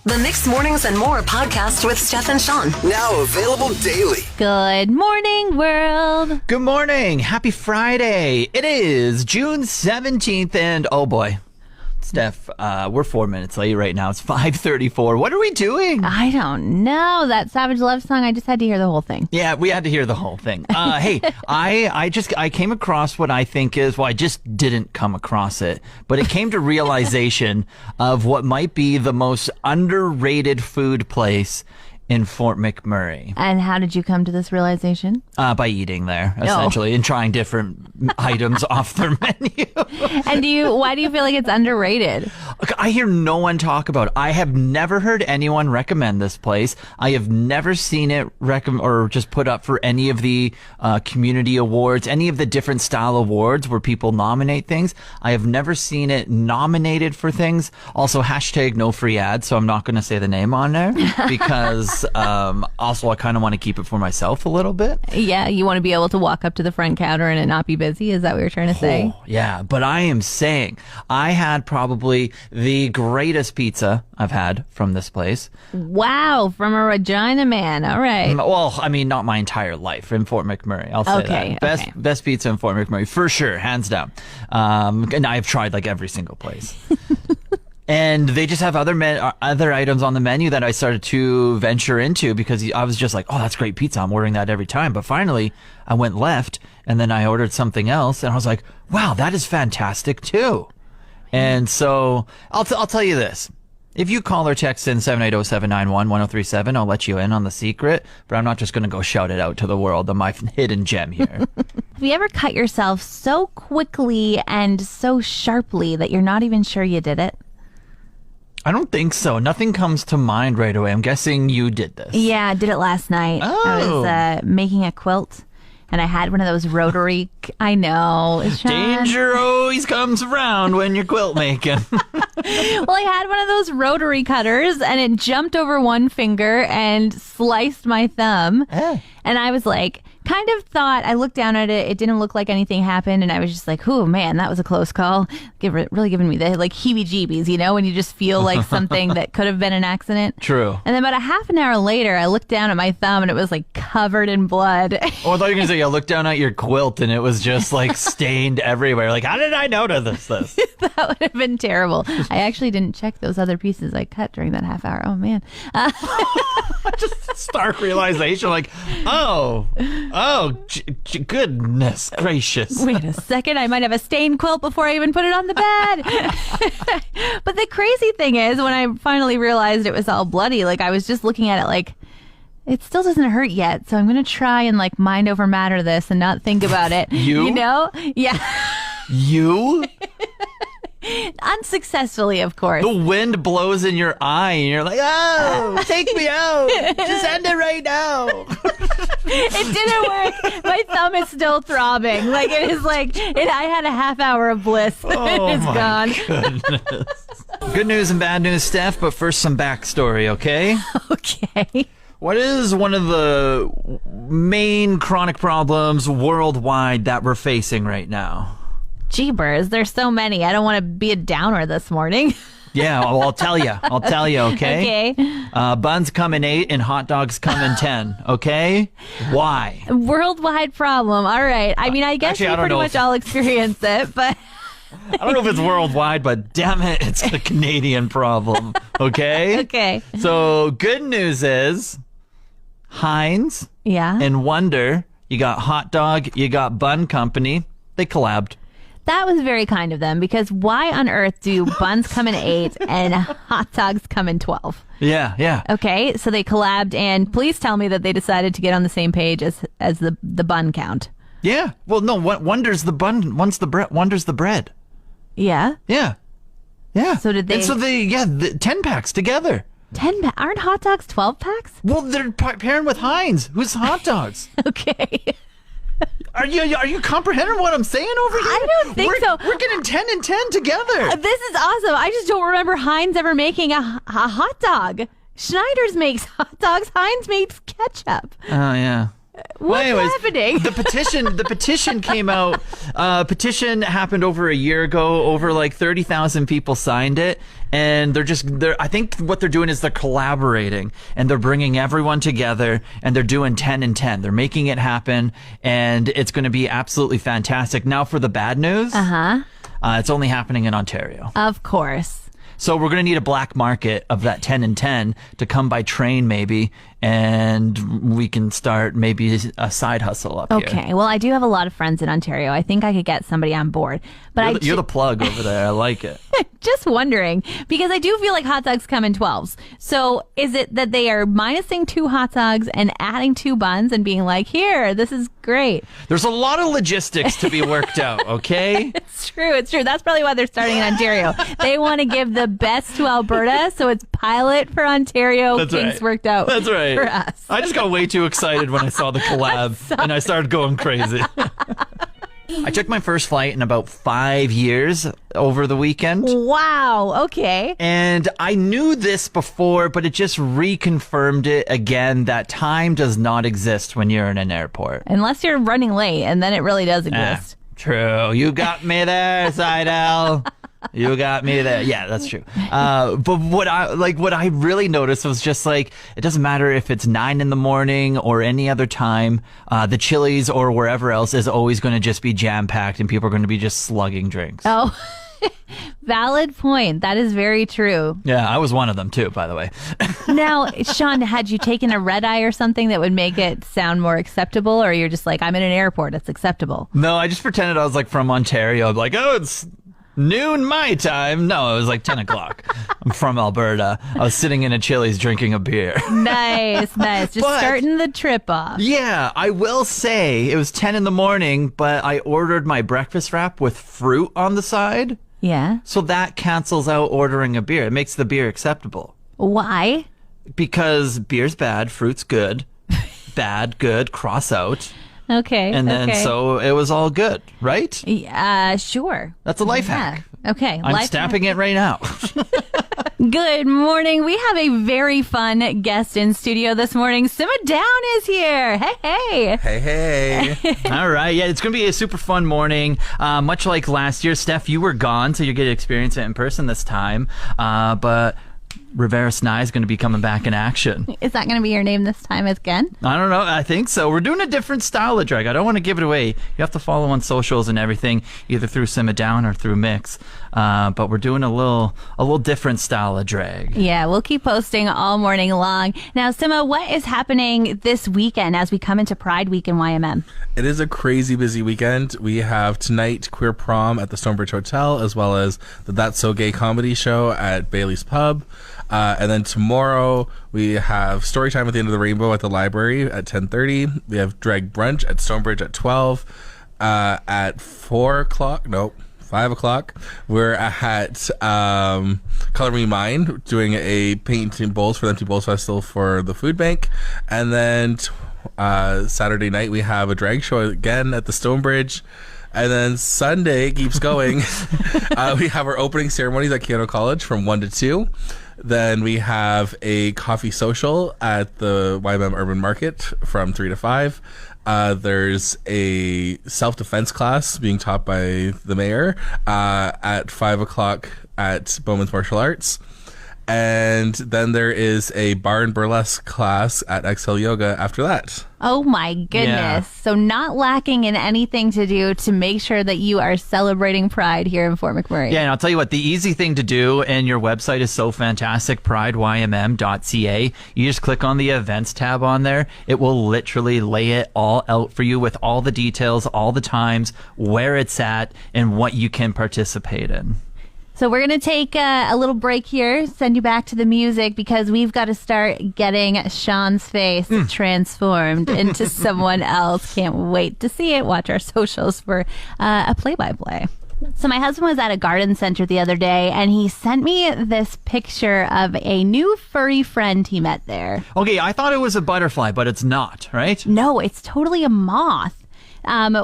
The Mixed Mornings and More podcast with Steph and Shawn. Now available daily. Good morning, world. Good morning. Happy Friday. It is June 17th, and oh boy, Steph, we're 4 minutes late right now. It's 5:34. What are we doing? I don't know. That Savage Love song, I just had to hear the whole thing. Yeah, we had to hear the whole thing. Hey, I came across what I think is, well, I just didn't come across it, but it came to realization of what might be the most underrated food place in Fort McMurray. And how did you come to this realization? By eating there, essentially, and trying different items off their menu. And why do you feel like it's underrated? I hear no one talk about it. I have never heard anyone recommend this place. I have never seen it or just put up for any of the community awards, any of the different style awards where people nominate things. I have never seen it nominated for things. Also, hashtag no free ads, so I'm not going to say the name on there because also I kind of want to keep it for myself a little bit. Yeah, you want to be able to walk up to the front counter and it not be busy? Is that what you're trying to say? Oh, yeah, but I am saying I had probably the greatest pizza I've had from this place. Wow, from a Regina man. All right. Well, I mean, not my entire life in Fort McMurray. I'll say that. Best pizza in Fort McMurray, for sure, hands down. And I've tried like every single place. And they just have other items on the menu that I started to venture into because I was just like, oh, that's great pizza. I'm ordering that every time. But finally, I went left and then I ordered something else. And I was like, wow, that is fantastic too. And so I'll tell you this. If you call or text in 780-791-1037, I'll let you in on the secret. But I'm not just going to go shout it out to the world on my hidden gem here. Have you ever cut yourself so quickly and so sharply that you're not even sure you did it? I don't think so. Nothing comes to mind right away. I'm guessing you did this. Yeah, I did it last night. Oh. I was making a quilt, and I had one of those rotary... I know. Shawn. Danger always comes around when you're quilt making. Well, I had one of those rotary cutters, and it jumped over one finger and sliced my thumb. And I was like... I looked down at it, it didn't look like anything happened, and I was just like, oh man, that was a close call. Really giving me the like heebie-jeebies, you know, when you just feel like something that could have been an accident. True. And then about a half an hour later, I looked down at my thumb and it was like covered in blood. Oh, I thought you were going to say, I looked down at your quilt and it was just like stained everywhere. Like, how did I notice this? That would have been terrible. I actually didn't check those other pieces I cut during that half hour. Oh man. Just stark realization, like, goodness gracious. Wait a second, I might have a stained quilt before I even put it on the bed. But the crazy thing is, when I finally realized it was all bloody, like I was just looking at it like, it still doesn't hurt yet, so I'm going to try and like mind over matter this and not think about it. You know? Yeah. You? Unsuccessfully, of course. The wind blows in your eye and you're like, oh, take me out. Just end it right now. It didn't work. My thumb is still throbbing. Like it is like I had a half hour of bliss. Oh, it's my gone. Goodness. Good news and bad news, Steph, but first some backstory, okay? Okay. What is one of the main chronic problems worldwide that we're facing right now? Jeebers, there's so many. I don't want to be a downer this morning. Yeah, well, I'll tell you, okay? Okay. Buns come in 8 and hot dogs come in 10, okay? Why? Worldwide problem. All right. I mean, I guess Actually, we pretty much all experience it, but... I don't know if it's worldwide, but damn it, it's a Canadian problem, okay? Okay. So, good news is, Heinz and Wonder, you got hot dog, you got bun company, they collabed. That was very kind of them, because why on earth do buns come in 8 and hot dogs come in 12? Yeah. Okay, so they collabed, and please tell me that they decided to get on the same page as the bun count. Yeah. Well, no, Wonder's the bun, Wonder's the bread. Yeah? Yeah. So did they... And so the 10 packs together. 10 aren't hot dogs 12 packs? Well, they're pairing with Heinz, who's hot dogs. Okay. Are you comprehending what I'm saying over here? I don't think so. We're getting 10 and 10 together. This is awesome. I just don't remember Heinz ever making a hot dog. Schneider's makes hot dogs. Heinz makes ketchup. Oh, yeah. What's happening? The petition came out. Petition happened over a year ago. Over like 30,000 people signed it, and I think what they're doing is they're collaborating and they're bringing everyone together and they're doing 10 and 10. They're making it happen, and it's going to be absolutely fantastic. Now for the bad news. It's only happening in Ontario. Of course. So we're going to need a black market of that 10 and 10 to come by train maybe, and we can start maybe a side hustle up here. Okay, well, I do have a lot of friends in Ontario. I think I could get somebody on board. But you're the plug over there. I like it. Just wondering, because I do feel like hot dogs come in 12s. So is it that they are minusing 2 hot dogs and adding 2 buns and being like, here, this is great? There's a lot of logistics to be worked out, okay? It's true. That's probably why they're starting in Ontario. They want to give the best to Alberta, so it's pilot for Ontario. That's Kinks right. Worked out. That's right. For us. I just got way too excited when I saw the collab, and I started going crazy. I took my first flight in about 5 years over the weekend. Wow. Okay. And I knew this before, but it just reconfirmed it again that time does not exist when you're in an airport. Unless you're running late, and then it really does exist. True. You got me there, Seidel. You got me there. Yeah, that's true. But what I really noticed was just like, it doesn't matter if it's 9 a.m. or any other time, the Chili's or wherever else is always going to just be jam packed and people are going to be just slugging drinks. Oh, valid point. That is very true. Yeah, I was one of them too, by the way. Now, Shawn, had you taken a red eye or something that would make it sound more acceptable, or you're just like, I'm in an airport, it's acceptable? No, I just pretended I was like from Ontario. I'm like, oh, it's noon my time. No, it was like 10 o'clock. I'm from Alberta. I was sitting in a Chili's drinking a beer. Nice. Just starting the trip off. Yeah, I will say it was 10 in the morning, but I ordered my breakfast wrap with fruit on the side. Yeah. So that cancels out ordering a beer. It makes the beer acceptable. Why? Because beer's bad, fruit's good. Bad, good, cross out. Okay. And then so it was all good, right? Yeah, sure. That's a life hack. Okay. I'm stamping it right now. Good morning. We have a very fun guest in studio this morning. Simma Downe is here. Hey. Hey. All right. Yeah, it's going to be a super fun morning. Much like last year, Steph, you were gone, so you get to experience it in person this time. But Rivera Snai is going to be coming back in action. Is that going to be your name this time again? I don't know. I think so. We're doing a different style of drag. I don't want to give it away. You have to follow on socials and everything, either through Simma Downe or through Mix. But we're doing a little different style of drag. Yeah, we'll keep posting all morning long. Now, Simma, what is happening this weekend as we come into Pride Week in YMM? It is a crazy busy weekend. We have tonight Queer Prom at the Stonebridge Hotel, as well as the That's So Gay comedy show at Bailey's Pub. And then tomorrow we have Storytime at the End of the Rainbow at the library at 10:30. We have Drag Brunch at Stonebridge at 12. At 5 o'clock, we're at Color Me Mine doing a painting bowls for the Empty Bowls Festival for the food bank. And then Saturday night we have a drag show again at the Stonebridge. And then Sunday keeps going. We have our opening ceremonies at Kyoto College from 1 to 2. Then we have a coffee social at the YMM Urban Market from 3 to 5. There's a self-defense class being taught by the mayor at 5 o'clock at Bowman's Martial Arts. And then there is a bar and burlesque class at XL Yoga after that. Oh my goodness. Yeah. So not lacking in anything to do to make sure that you are celebrating Pride here in Fort McMurray. Yeah, and I'll tell you what, the easy thing to do, and your website is so fantastic, prideYMM.ca. You just click on the events tab on there. It will literally lay it all out for you with all the details, all the times, where it's at, and what you can participate in. So we're going to take a little break here, send you back to the music, because we've got to start getting Shawn's face transformed into someone else. Can't wait to see it. Watch our socials for a play-by-play. So my husband was at a garden center the other day, and he sent me this picture of a new furry friend he met there. Okay, I thought it was a butterfly, but it's not, right? No, it's totally a moth,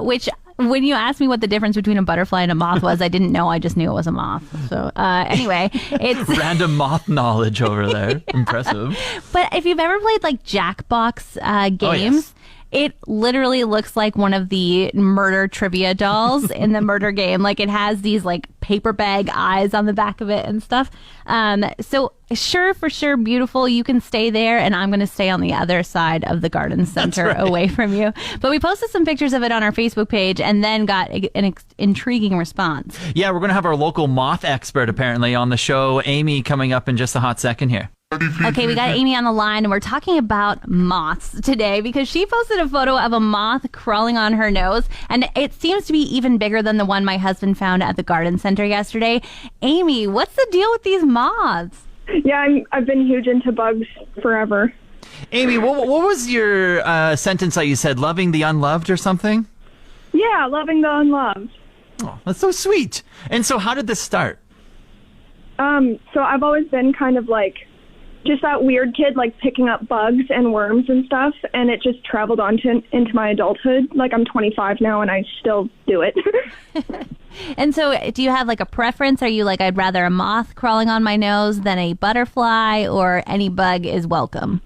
which... When you asked me what the difference between a butterfly and a moth was, I didn't know. I just knew it was a moth. So anyway, it's random moth knowledge over there. Impressive. But if you've ever played like Jackbox games, It literally looks like one of the murder trivia dolls in the murder game. Like it has these like paper bag eyes on the back of it and stuff. So for sure, beautiful. You can stay there, and I'm going to stay on the other side of the garden center away from you. But we posted some pictures of it on our Facebook page and then got an intriguing response. Yeah, we're going to have our local moth expert apparently on the show, Amy, coming up in just a hot second here. Okay, we got Amy on the line, and we're talking about moths today because she posted a photo of a moth crawling on her nose, and it seems to be even bigger than the one my husband found at the garden center yesterday. Amy, what's the deal with these moths? Yeah, I've been huge into bugs forever. Amy, what was your sentence that you said? Loving the unloved or something? Yeah, loving the unloved. Oh, that's so sweet. And so how did this start? So I've always been kind of like just that weird kid, like picking up bugs and worms and stuff, and it just traveled on into my adulthood. Like I'm 25 now, and I still do it. And so do you have like a preference? Are you like, I'd rather a moth crawling on my nose than a butterfly, or any bug is welcome?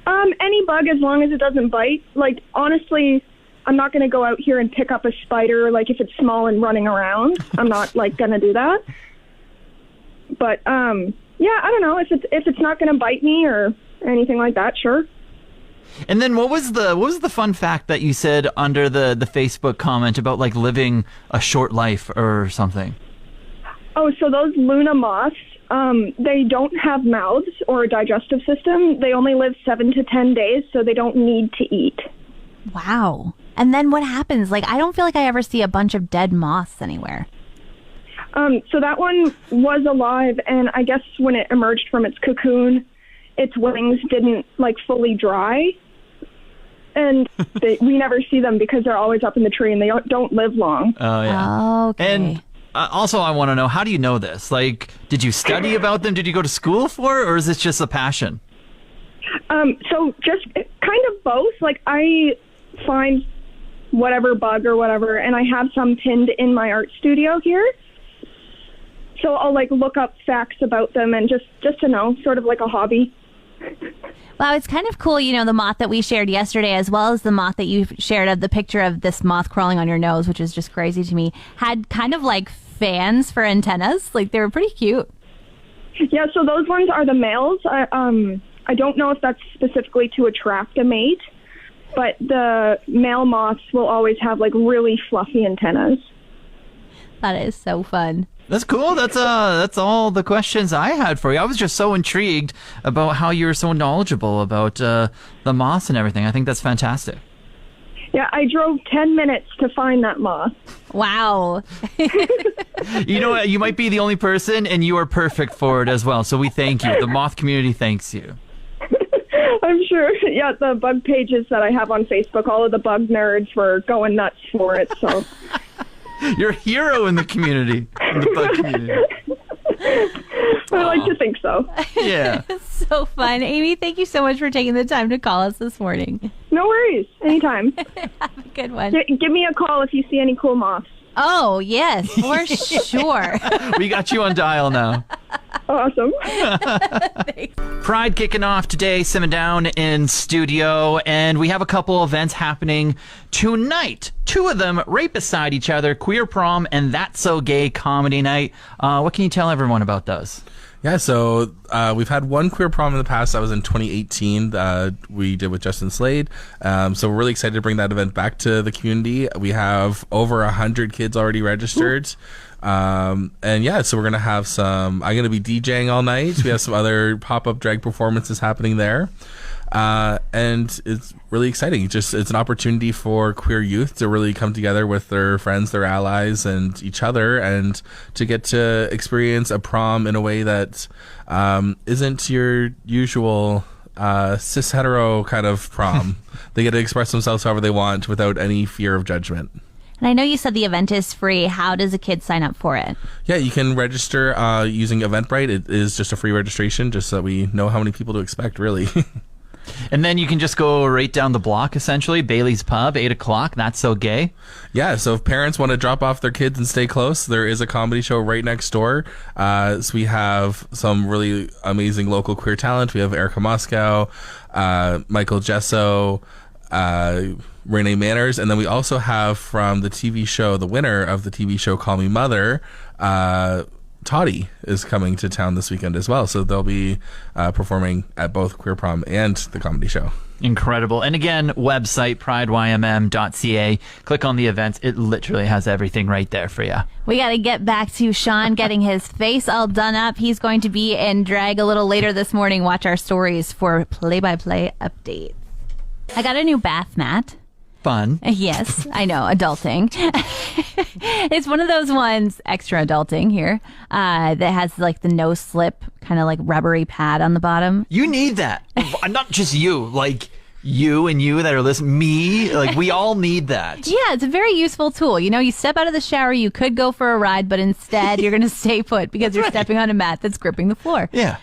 Any bug as long as it doesn't bite. Like, honestly, I'm not going to go out here and pick up a spider, like if it's small and running around. I'm not like going to do that. But, yeah, I don't know if it's not going to bite me or anything like that. Sure. And then what was the fun fact that you said under the Facebook comment about like living a short life or something? Oh, so those Luna moths, they don't have mouths or a digestive system. They only live 7 to 10 days, so they don't need to eat. Wow. And then what happens? Like, I don't feel like I ever see a bunch of dead moths anywhere. So that one was alive, and I guess when it emerged from its cocoon, its wings didn't like fully dry, and we never see them because they're always up in the tree and they don't live long. Oh yeah. Oh, okay. And also, I want to know, how do you know this? Like, did you study about them? Did you go to school for it, or is this just a passion? So just kind of both. Like I find whatever bug or whatever, and I have some pinned in my art studio here. So I'll like look up facts about them and just to know, sort of like a hobby. Wow, it's kind of cool, you know, the moth that we shared yesterday, as well as the moth that you shared of the picture of this moth crawling on your nose, which is just crazy to me, had kind of like fans for antennas. Like, they were pretty cute. Yeah, so those ones are the males. I don't know if that's specifically to attract a mate, but the male moths will always have like really fluffy antennas. That is so fun. That's cool. That's all the questions I had for you. I was just so intrigued about how you were so knowledgeable about the moths and everything. I think that's fantastic. Yeah, I drove 10 minutes to find that moth. Wow. You know what? You might be the only person, and you are perfect for it as well. So we thank you. The moth community thanks you. I'm sure. Yeah, the bug pages that I have on Facebook, all of the bug nerds were going nuts for it. So you're a hero in the community, in the bug community. I like to think so. Yeah. So fun. Amy, thank you so much for taking the time to call us this morning. No worries. Anytime. Have a good one. Give me a call if you see any cool moths. Oh, yes, for sure. We got you on dial now. Awesome. Pride kicking off today, Simma Downe in studio, and we have a couple events happening tonight. Two of them right beside each other, Queer Prom and That's So Gay Comedy Night. What can you tell everyone about those? Yeah, so we've had one Queer Prom in the past. That was in 2018. We did with Justin Slade. So we're really excited to bring that event back to the community. We have over 100 kids already registered. And yeah, so we're going to have I'm going to be DJing all night. We have some other pop-up drag performances happening there. And it's really exciting. It's an opportunity for queer youth to really come together with their friends, their allies, and each other, and to get to experience a prom in a way that isn't your usual cis hetero kind of prom. They get to express themselves however they want without any fear of judgment. And I know you said the event is free. How does a kid sign up for it? Yeah, you can register using Eventbrite. It is just a free registration, just so that we know how many people to expect, really. And then you can just go right down the block, essentially. Bailey's Pub, 8 o'clock. That's So Gay. Yeah, so if parents want to drop off their kids and stay close, there is a comedy show right next door. So we have some really amazing local queer talent. We have Erica Moscow, Michael Gesso, Renee Manners. And then we also have from the TV show, the winner of the TV show Call Me Mother, Toddy is coming to town this weekend as well. So they'll be performing at both Queer Prom and the comedy show. Incredible. And again, website prideYMM.ca. Click on the events. It literally has everything right there for you. We got to get back to Shawn getting his face all done up. He's going to be in drag a little later this morning. Watch our stories for play-by-play updates. I got a new bath mat. Fun. Yes, I know, adulting. It's one of those ones, extra adulting here, that has like the no slip, kind of like rubbery pad on the bottom. You need that. Not just you, like you and you that are listening, me, like we all need that. Yeah, it's a very useful tool. You know, you step out of the shower, you could go for a ride, but instead you're going to stay put because you're stepping on a mat that's gripping the floor. Yeah.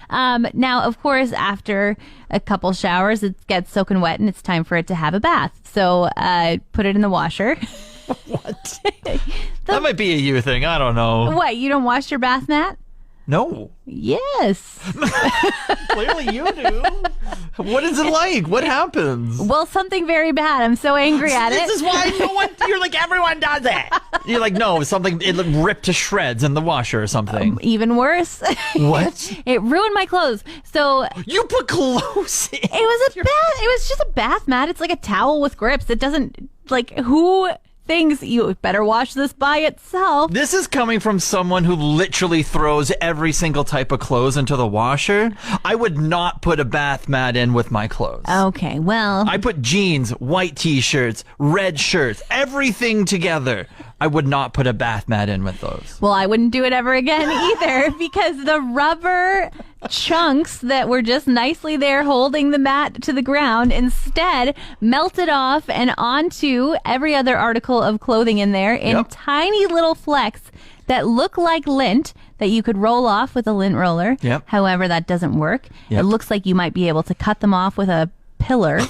Now, of course, after a couple showers, it gets soaking wet and it's time for it to have a bath. So put it in the washer. What? That might be a you thing. I don't know. What, you don't wash your bath mat? No. Yes. Clearly you do. What is it like? What happens? Well, something very bad. I'm so angry at it. This is why no one, you're like, everyone does it. You're like, no, something, it ripped to shreds in the washer or something. Even worse. What? It ruined my clothes. So you put clothes in? It was just a bath mat. It's like a towel with grips. It doesn't, like, who thinks you better wash this by itself? This is coming from someone who literally throws every single type of clothes into the washer. I would not put a bath mat in with my clothes. Okay, well, I put jeans, white t-shirts, red shirts, everything together. I would not put a bath mat in with those. Well, I wouldn't do it ever again either because the rubber chunks that were just nicely there holding the mat to the ground instead melted off and onto every other article of clothing in there in tiny little flecks that look like lint that you could roll off with a lint roller. Yep. However, that doesn't work. Yep. It looks like you might be able to cut them off with a pillar.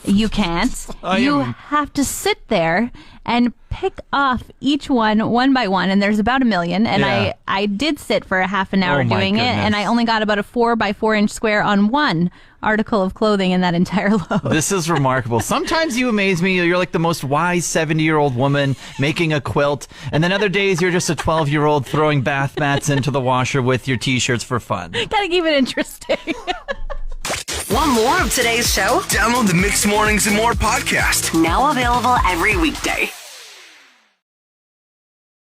You can't. You have to sit there and pick off each one by one, and there's about 1 million. And I did sit for a half an hour doing it, and I only got about a 4 by 4 inch square on one article of clothing in that entire load. This is remarkable. Sometimes you amaze me. You're like the most wise 70-year-old woman making a quilt, and then other days you're just a 12-year-old throwing bath mats into the washer with your t-shirts for fun. Gotta keep it interesting. Want more of today's show? Download the Mixed Mornings and More podcast. Now available every weekday.